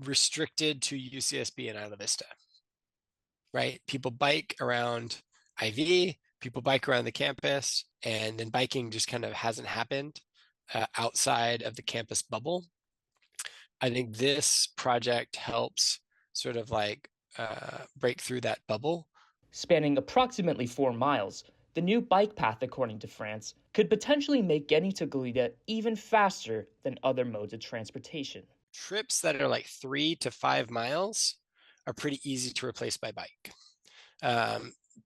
restricted to UCSB and Isla Vista, right? People bike around IV, people bike around the campus, and then biking just kind of hasn't happened outside of the campus bubble. I think this project helps sort of like break through that bubble. Spanning approximately 4 miles, the new bike path, according to France, could potentially make getting to Goleta even faster than other modes of transportation. Trips that are like 3 to 5 miles are pretty easy to replace by bike.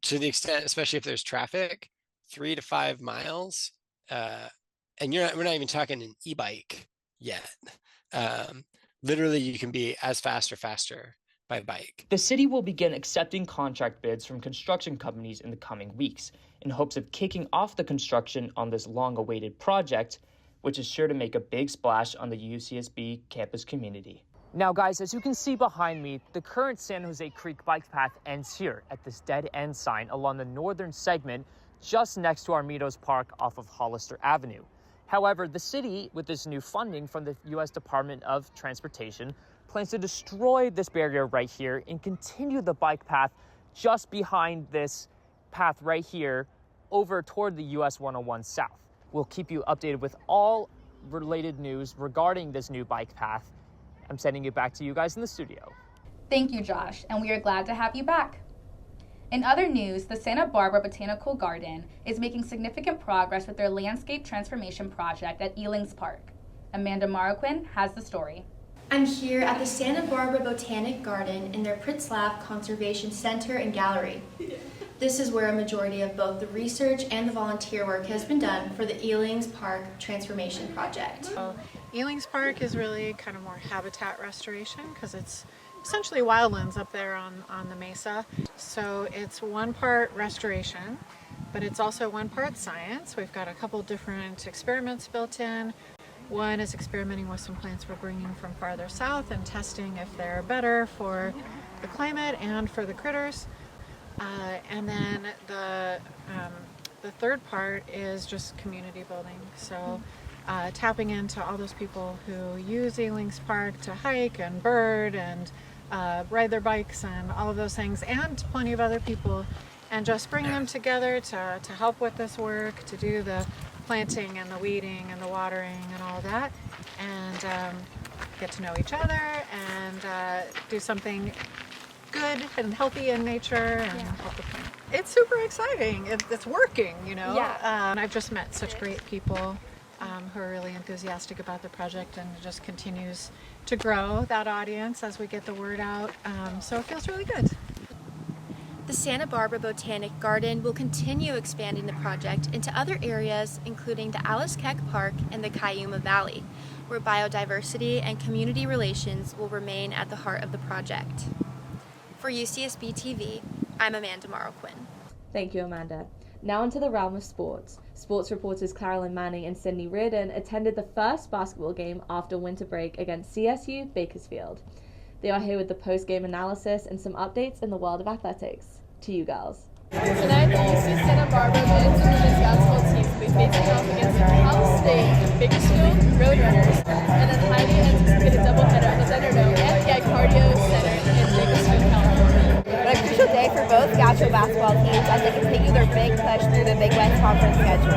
To the extent, especially if there's traffic, 3 to 5 miles, and we're not even talking an e-bike yet. Literally, you can be as fast or faster by bike. The city will begin accepting contract bids from construction companies in the coming weeks in hopes of kicking off the construction on this long-awaited project, which is sure to make a big splash on the UCSB campus community. Now, guys, as you can see behind me, the current San Jose Creek bike path ends here at this dead end sign along the northern segment just next to Armitos Park off of Hollister Avenue. However, the city, with this new funding from the U.S. Department of Transportation, plans to destroy this barrier right here and continue the bike path just behind this path right here over toward the US 101 South. We'll keep you updated with all related news regarding this new bike path. I'm sending it back to you guys in the studio. Thank you, Josh, and we are glad to have you back. In other news, the Santa Barbara Botanical Garden is making significant progress with their landscape transformation project at Elings Park. Amanda Marroquinn has the story. I'm here at the Santa Barbara Botanical Garden in their Pritzlaff Conservation Center and Gallery. This is where a majority of both the research and the volunteer work has been done for the Elings Park Transformation Project. So, Elings Park is really kind of more habitat restoration because it's essentially wildlands up there on the mesa. So it's one part restoration, but it's also one part science. We've got a couple different experiments built in. One is experimenting with some plants we're bringing from farther south and testing if they're better for the climate and for the critters. And then the third part is just community building. So tapping into all those people who use Elings Park to hike and bird and ride their bikes and all of those things, and plenty of other people, and just bring them together to help with this work, to do the planting and the weeding and the watering and all that, and get to know each other and do something good and healthy in nature and help the planet. It's super exciting. It's working, you know. Yeah. And I've just met such great people who are really enthusiastic about the project, and it just continues to grow that audience as we get the word out. So it feels really good. The Santa Barbara Botanical Garden will continue expanding the project into other areas, including the Alice Keck Park and the Cayuma Valley, where biodiversity and community relations will remain at the heart of the project. For UCSBTV, I'm Amanda Marroquinn. Thank you, Amanda. Now into the realm of sports. Sports reporters Claralyn Manning and Sydney Reardon attended the first basketball game after winter break against CSU Bakersfield. They are here with the post-game analysis and some updates in the world of athletics. To you, girls. Tonight, the UC Santa Barbara men's and women's basketball teams will be facing off against the Castaic and Bakersfield Roadrunners and a highly anticipated doubleheader at the Thunderdome and the Cardio Center in Bakersfield, California. But a crucial day for both Gaucho basketball teams as they continue their big push through the Big West Conference schedule.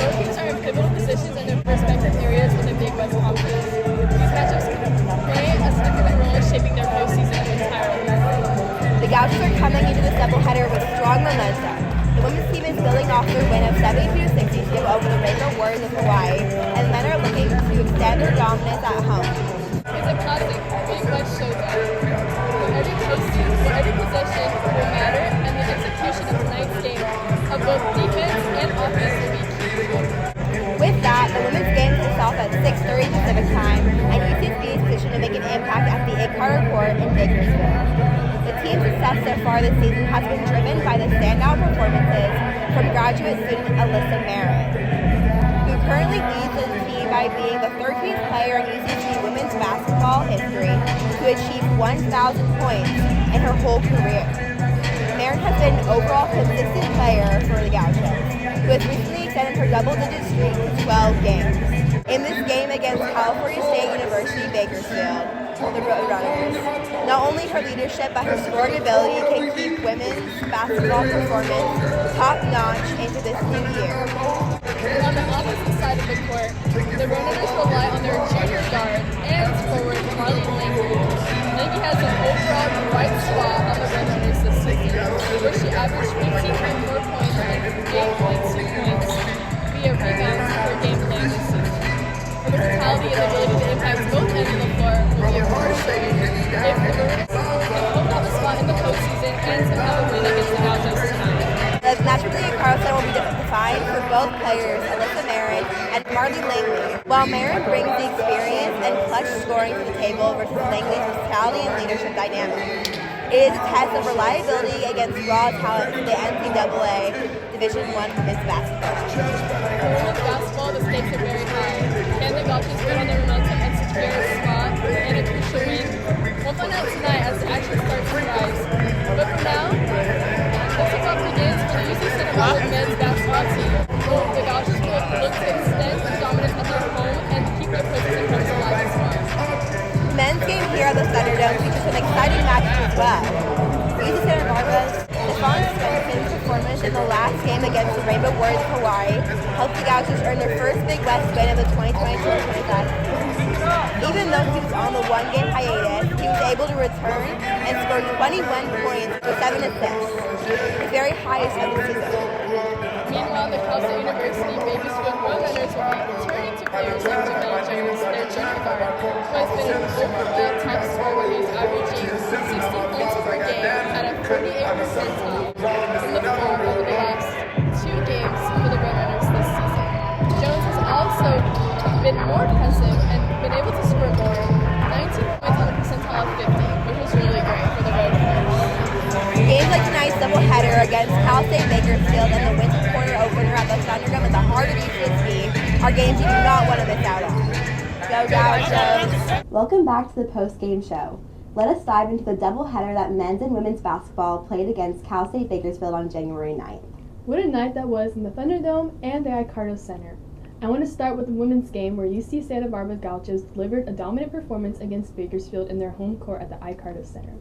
Both teams are in pivotal positions in their respective areas in the Big West Conference. These matchups can play a significant role in shaping their postseason entirely. The Gauchos are coming into this doubleheader with strong momentum. The women's team is building off their win of 72-62 over the Rainbow Warriors of Hawaii, and the men are looking to extend their dominance at home. It's a classic Big West showdown. Every possession will matter, and the execution of tonight's game of both defense and offense will be key. With that, the women's game kicks off at 6:30 Pacific time, and UCSB is positioned to make an impact at the Ed Carter Court in Bakersfield. The team's success so far this season has been driven by the standout performances from graduate student Alyssa Merritt, who currently leads the team by being the 13th player in UCSB women's basketball history to achieve 1,000 points in her whole career. Merritt has been an overall consistent player for the Gauchos, who has recently extended her double-digit streak to 12 games. In this game against California State University Bakersfield, told the Roadrunners. Not only her leadership, but her scoring ability can keep women's basketball performance top-notch into this new year. On the opposite side of the court, the Roadrunners rely on their junior guard and forward Marroquinn. Lanky has an overall bright spot on the Roadrunners this season, where she averaged 15.4 points and 8.2 points via rebounds per game played this season. Her versatility and ability to impact both ends of the floor will be crucial if the Roadrunners can hold down the spot in the postseason and to have a win against the Gauchos tonight. The naturally Carlson will be defined for both players, Alyssa Marin and Marley Langley. While Marin brings the experience and clutch scoring to the table versus Langley's versatility and leadership dynamic. It is a test of reliability against raw talent in the NCAA Division I women's basketball. For women's basketball, the stakes are very high. Can the Gauchos get on their momentum and secure a spot and a crucial win? We'll find out tonight as the action starts to rise. But for now, the kickoff begins for the UC Santa Barbara men's basketball team. The Gauchos will look to extend the dominance of their home and keep their places in front of the live spot. The men's game here at the Thunderdome features some exciting matches as well. UC Santa Barbara's Swanson's performance in the last game against the Rainbow Warriors of Hawaii helped the Gauchos earn their first Big West win of the 2022-2025. Even though he was on the one-game hiatus, he was able to return and score 21 points with 7 assists, the very highest of the season. Meanwhile, the Castaic University Bakersfield Roadrunners will be returning to players like Jamel Jones, their junior guard, who has been an overall top scorer who is averaging 60 points per game at a 48th percentile from the floor over the last 2 games for the Roadrunners this season. Jones has also been more impressive and been able to score more, 19 points on a percentile of 50, which was really great for the Roadrunners. Games like tonight's doubleheader against CSU Bakersfield and the winter quarter opener at the Thunderdome at the heart of UCSB are games you do not want to miss out on. Go Gauchos! Welcome back to the post-game show. Let us dive into the doubleheader that men's and women's basketball played against CSU Bakersfield on January 9th. What a night that was in the Thunderdome and the Gauchos Center. I want to start with the women's game where UC Santa Barbara Gauchos delivered a dominant performance against Bakersfield in their home court at the Gauchos Center.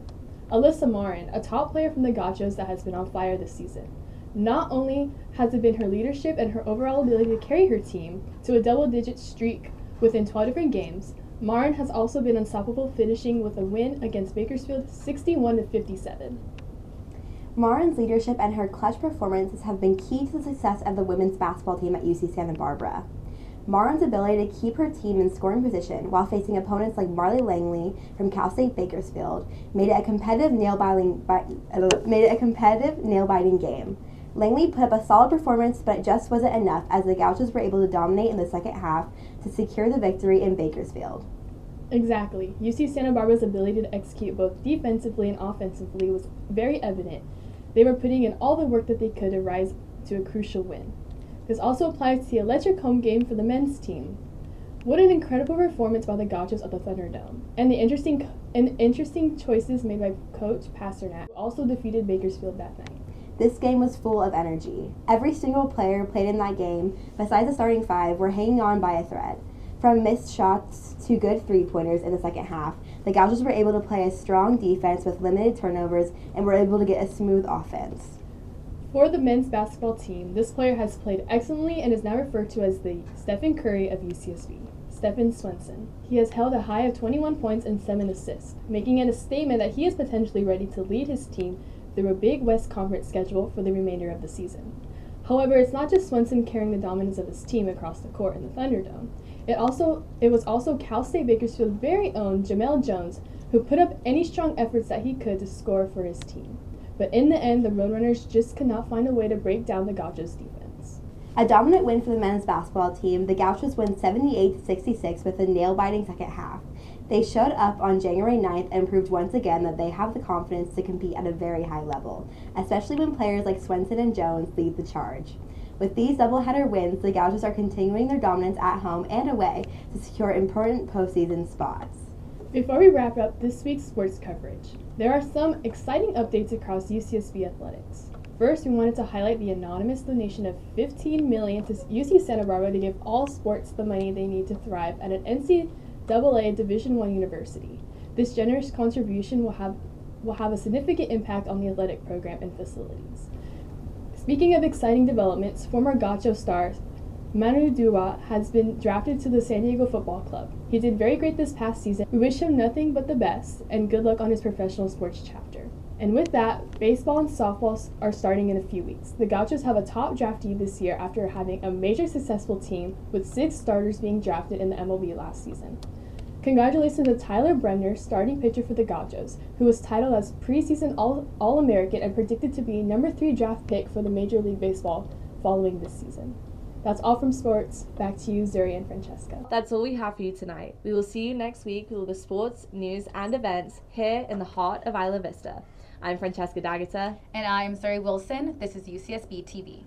Alyssa Marin, a top player from the Gauchos that has been on fire this season. Not only has it been her leadership and her overall ability to carry her team to a double-digit streak within 12 different games, Marin has also been unstoppable, finishing with a win against Bakersfield 61-57. Marin's leadership and her clutch performances have been key to the success of the women's basketball team at UC Santa Barbara. Marin's ability to keep her team in scoring position while facing opponents like Marley Langley from CSU Bakersfield made it a competitive nail-biting game. Langley put up a solid performance, but it just wasn't enough as the Gauchos were able to dominate in the second half to secure the victory in Bakersfield. Exactly. UC Santa Barbara's ability to execute both defensively and offensively was very evident. They were putting in all the work that they could to rise to a crucial win. This also applies to the electric home game for the men's team. What an incredible performance by the Gauchos at the Thunderdome, and the interesting choices made by Coach Pasternak, who also defeated Bakersfield that night. This game was full of energy. Every single player played in that game, besides the starting 5, were hanging on by a thread. From missed shots to good three-pointers in the second half, the Gauchos were able to play a strong defense with limited turnovers and were able to get a smooth offense. For the men's basketball team, this player has played excellently and is now referred to as the Stephen Curry of UCSB, Stephen Swenson. He has held a high of 21 points and 7 assists, making it a statement that he is potentially ready to lead his team through a Big West Conference schedule for the remainder of the season. However, it's not just Swenson carrying the dominance of his team across the court in the Thunderdome. It was also Cal State Bakersfield's very own Jamel Jones who put up any strong efforts that he could to score for his team. But in the end, the Roadrunners just could not find a way to break down the Gauchos' defense. A dominant win for the men's basketball team, the Gauchos win 78-66 with a nail-biting second half. They showed up on January 9th and proved once again that they have the confidence to compete at a very high level, especially when players like Swenson and Jones lead the charge. With these doubleheader wins, the Gauchos are continuing their dominance at home and away to secure important postseason spots. Before we wrap up this week's sports coverage, there are some exciting updates across UCSB athletics. First, we wanted to highlight the anonymous donation of $15 million to UC Santa Barbara to give all sports the money they need to thrive at an NCAA Division I university. This generous contribution will have a significant impact on the athletic program and facilities. Speaking of exciting developments, former Gaucho star Manu Dua has been drafted to the San Diego Football Club. He did very great this past season. We wish him nothing but the best and good luck on his professional sports chapter. And with that, baseball and softball are starting in a few weeks. The Gauchos have a top draftee this year after having a major successful team with 6 starters being drafted in the MLB last season. Congratulations to Tyler Bremner, starting pitcher for the Gauchos, who was titled as preseason All-American and predicted to be number 3 draft pick for the Major League Baseball following this season. That's all from sports. Back to you, Zuri and Francesca. That's all we have for you tonight. We will see you next week with all the sports, news, and events here in the heart of Isla Vista. I'm Francesca D'Agata. And I'm Zuri Wilson. This is UCSB TV.